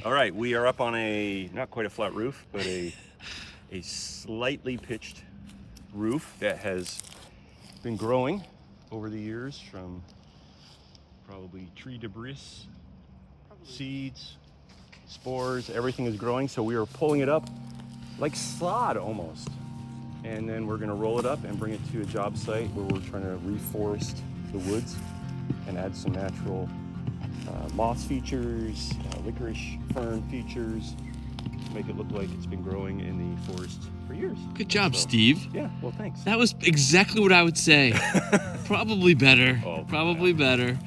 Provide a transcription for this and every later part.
All right, we are up on a, not quite a flat roof, but a slightly pitched roof that has been growing over the years from probably tree debris, seeds, spores, everything is growing. So we are pulling it up like sod almost. And then we're gonna roll it up and bring it to a job site where we're trying to reforest the woods and add some natural moss features, licorice fern features, to make it look like it's been growing in the forest for years. Good job, So, Steve. Yeah, well, thanks. That was exactly what I would say. Probably better. Oh, Probably better.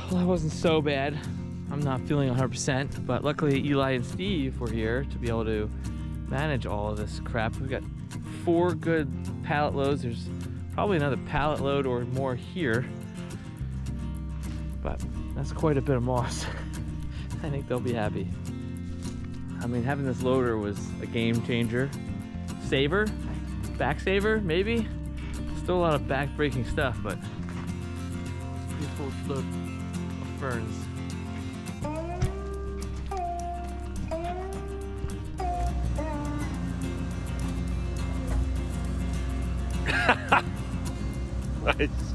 Well, that wasn't so bad. I'm not feeling 100%, but luckily Eli and Steve were here to be able to manage all of this crap. We've got 4 good pallet loads. There's probably another pallet load or more here, but that's quite a bit of moss. I think they'll be happy. I mean, having this loader was a game changer. Saver, back saver, maybe. Still a lot of back breaking stuff, but beautiful load of ferns. Nice.